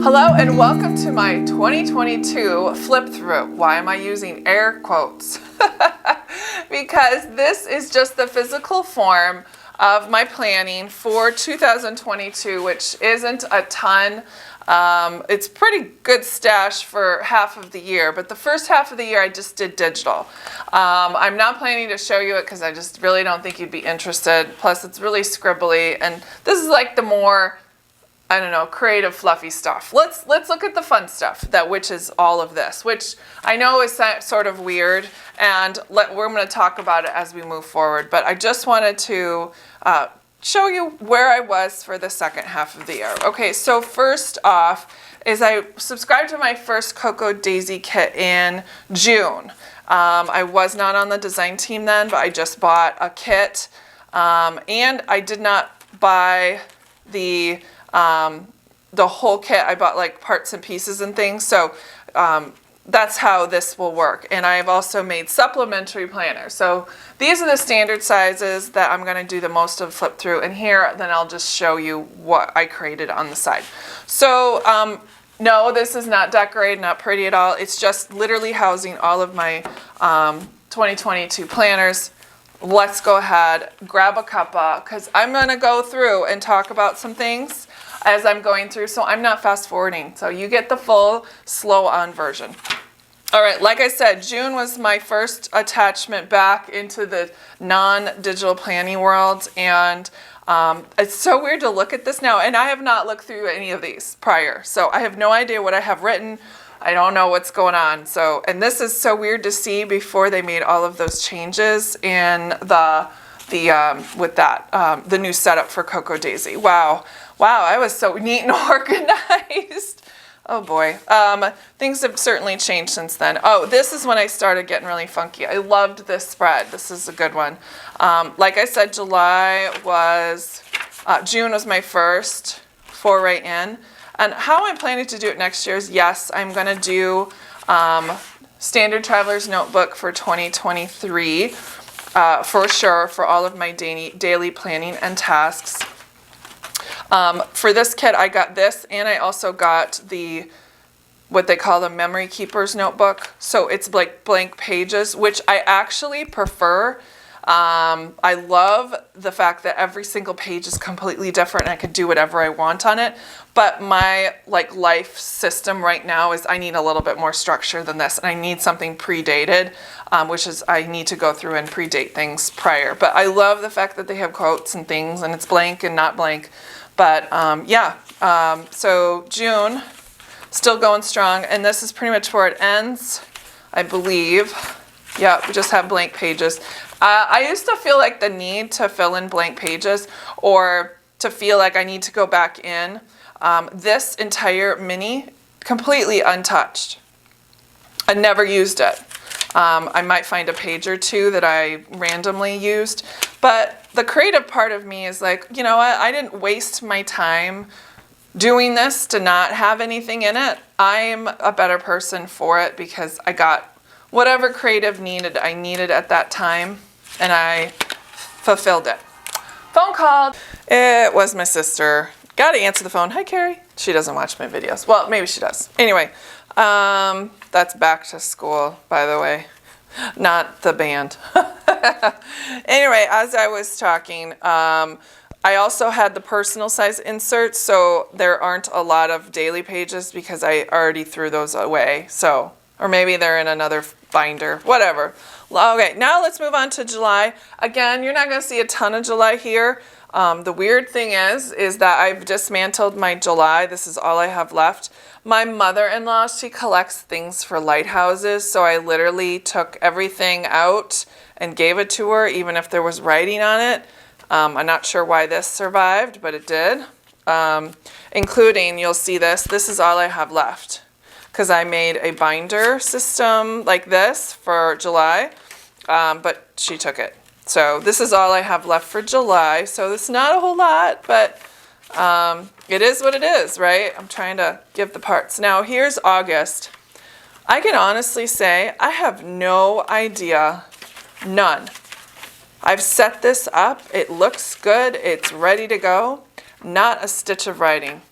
Hello and welcome to my 2022 flip through. Why am I using air quotes? Because this is just the physical form of my planning for 2022, which isn't a ton. It's pretty good stash for half of the year, but the first half of the year I just did digital. I'm not planning to show you it because I just really don't think you'd be interested. Plus it's really scribbly, and this is like the more, I don't know, creative, fluffy stuff. Let's look at the fun stuff, which is all of this, which I know is sort of weird, and we're going to talk about it as we move forward. But I just wanted to show you where I was for the second half of the year. Okay, so first off is I subscribed to my first Cocoa Daisy kit in June. I was not on the design team then, but I just bought a kit, and I did not buy the whole kit. I bought like parts and pieces and things. So that's how this will work. And I've also made supplementary planners. So these are the standard sizes that I'm going to do the most of flip through. And here, then I'll just show you what I created on the side. So no, this is not decorated, not pretty at all. It's just literally housing all of my 2022 planners. Let's go ahead, grab a cuppa, because I'm going to go through and talk about some things as I'm going through, so I'm not fast forwarding. So you get the full slow on version. All right, like I said, June was my first attachment back into the non-digital planning world, and it's so weird to look at this now, and I have not looked through any of these prior, so I have no idea what I have written. I don't know what's going on. So, and this is so weird to see before they made all of those changes in the new setup for Cocoa Daisy. Wow, I was so neat and organized. Oh boy, things have certainly changed since then. Oh, this is when I started getting really funky. I loved this spread. This is a good one. Like I said, June was my first foray in. And how I'm planning to do it next year is, yes, I'm going to do Standard Traveler's Notebook for 2023 for sure, for all of my daily planning and tasks. For this kit, I got this, and I also got what they call the Memory Keeper's Notebook. So it's like blank pages, which I actually prefer. I love the fact that every single page is completely different and I can do whatever I want on it. But my life system right now is I need a little bit more structure than this, and I need something predated, which is I need to go through and predate things prior. But I love the fact that they have quotes and things, and it's blank and not blank. But so June, still going strong, and this is pretty much where it ends, I believe. Yeah, we just have blank pages. I used to feel like the need to fill in blank pages, or to feel like I need to go back in. This entire mini, completely untouched. I never used it. I might find a page or two that I randomly used, but the creative part of me is like, you know what, I didn't waste my time doing this to not have anything in it. I'm a better person for it because I got whatever creative I needed at that time, and I fulfilled it. Phone call. It was my sister. Gotta answer the phone. Hi, Carrie. She doesn't watch my videos. Well, maybe she does. Anyway, that's back to school, by the way. Not the band. Anyway, as I was talking, I also had the personal size inserts, so there aren't a lot of daily pages because I already threw those away. So, or maybe they're in another binder, whatever. Okay, now let's move on to July. Again, you're not going to see a ton of July here. The weird thing is that I've dismantled my July. This is all I have left. My mother-in-law, she collects things for lighthouses, so I literally took everything out and gave it to her, even if there was writing on it. I'm not sure why this survived, but it did. Including, you'll see this is all I have left, because I made a binder system like this for July, but she took it. So this is all I have left for July. So it's not a whole lot, but it is what it is, right? I'm trying to give the parts. Now here's August. I can honestly say I have no idea, none. I've set this up. It looks good. It's ready to go. Not a stitch of writing.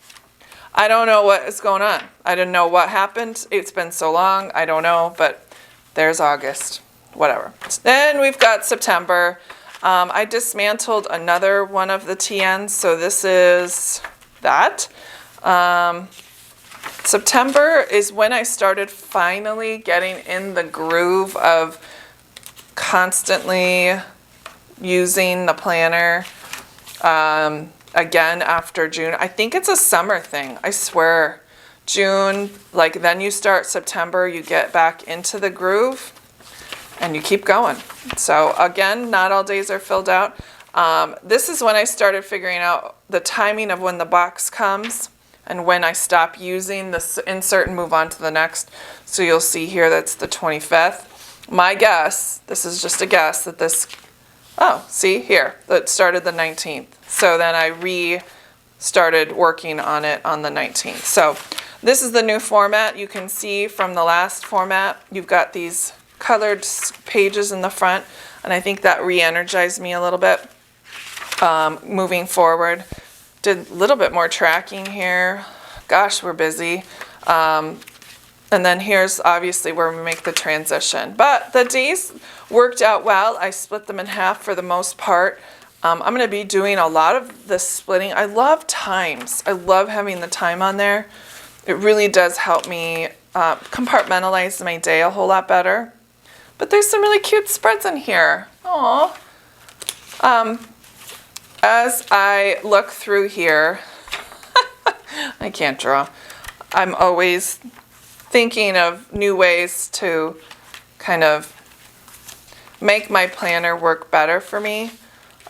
I don't know what is going on. I didn't know what happened. It's been so long. I don't know, but there's August. Whatever. Then we've got September. I dismantled another one of the TNs, so this is that. September is when I started finally getting in the groove of constantly using the planner. Again after June. I think it's a summer thing. I swear. June, like then you start September, you get back into the groove and you keep going. So again, not all days are filled out. This is when I started figuring out the timing of when the box comes and when I stop using this insert and move on to the next. So you'll see here that's the 25th. My guess, this is just a guess, that this, oh, see here, that started the 19th. So then I started working on it on the 19th. So this is the new format. You can see from the last format, you've got these colored pages in the front, and I think that re-energized me a little bit moving forward. Did a little bit more tracking here. Gosh, we're busy. And then here's obviously where we make the transition. But the days worked out well. I split them in half for the most part. I'm going to be doing a lot of the splitting. I love times. I love having the time on there. It really does help me compartmentalize my day a whole lot better. But there's some really cute spreads in here. Aww. As I look through here, I can't draw. I'm always thinking of new ways to kind of make my planner work better for me.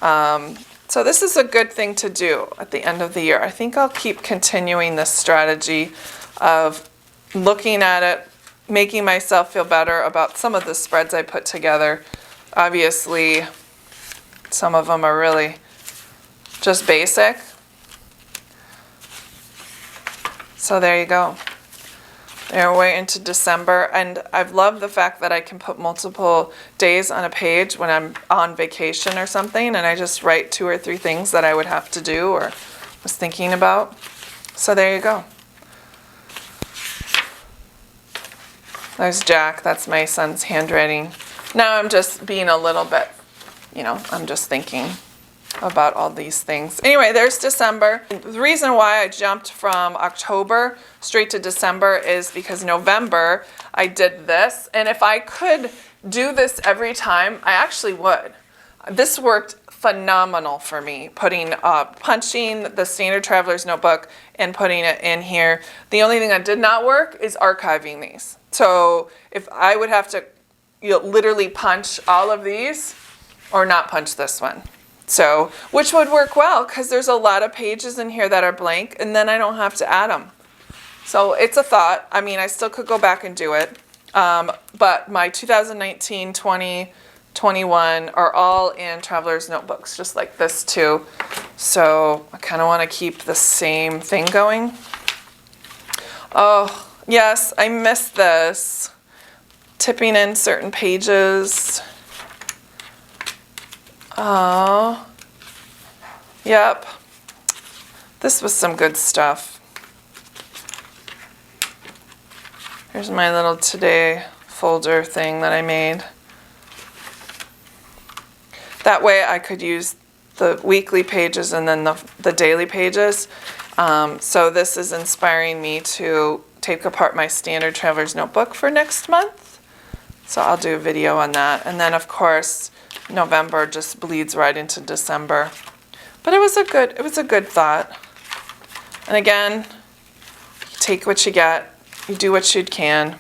So this is a good thing to do at the end of the year. I think I'll keep continuing this strategy of looking at it, making myself feel better about some of the spreads I put together. Obviously, some of them are really just basic. So there you go. They're way into December, and I've loved the fact that I can put multiple days on a page when I'm on vacation or something, and I just write 2 or 3 things that I would have to do or was thinking about. So there you go. There's Jack. That's my son's handwriting. Now I'm just being a little bit, I'm just thinking about all these things. Anyway, there's December. The reason why I jumped from October straight to December is because November I did this, and if I could do this every time, I actually would. This worked phenomenal for me, punching the Standard Traveler's Notebook and putting it in here. The only thing that did not work is archiving these. So if I would have to literally punch all of these or not punch this one. So, which would work well because there's a lot of pages in here that are blank, and then I don't have to add them. So it's a thought. I mean, I still could go back and do it. But my 2019, 20, 21 are all in Traveler's Notebooks, just like this too. So I kind of want to keep the same thing going. Oh, yes, I missed this. Tipping in certain pages. Oh, yep. This was some good stuff. Here's my little today folder thing that I made. That way I could use the weekly pages and then the daily pages. So this is inspiring me to take apart my Standard Traveler's Notebook for next month. So I'll do a video on that. And then of course, November just bleeds right into December. But it was a good thought. And again, you take what you get, you do what you can.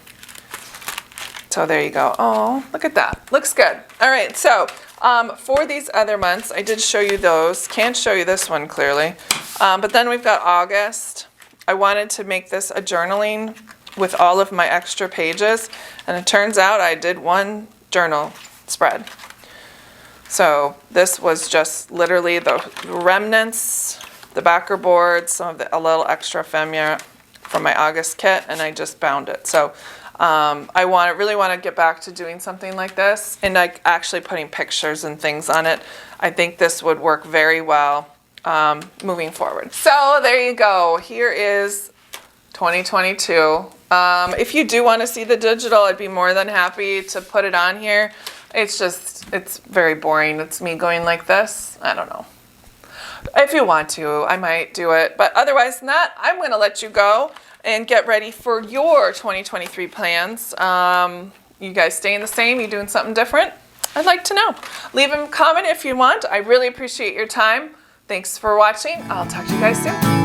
So there you go. Oh, look at that. Looks good. All right, so for these other months, I did show you those. Can't show you this one clearly. But then we've got August. I wanted to make this a journaling with all of my extra pages. And it turns out I did one journal spread. So this was just literally the remnants, the backer board, a little extra ephemera from my August kit, and I just bound it. So I really want to get back to doing something like this and like actually putting pictures and things on it. I think this would work very well moving forward. So there you go. Here is 2022. If you do want to see the digital, I'd be more than happy to put it on here. It's very boring. It's me going like this. I don't know. If you want to, I might do it. But otherwise than that, I'm going to let you go and get ready for your 2023 plans. You guys staying the same? You doing something different? I'd like to know. Leave a comment if you want. I really appreciate your time. Thanks for watching. I'll talk to you guys soon.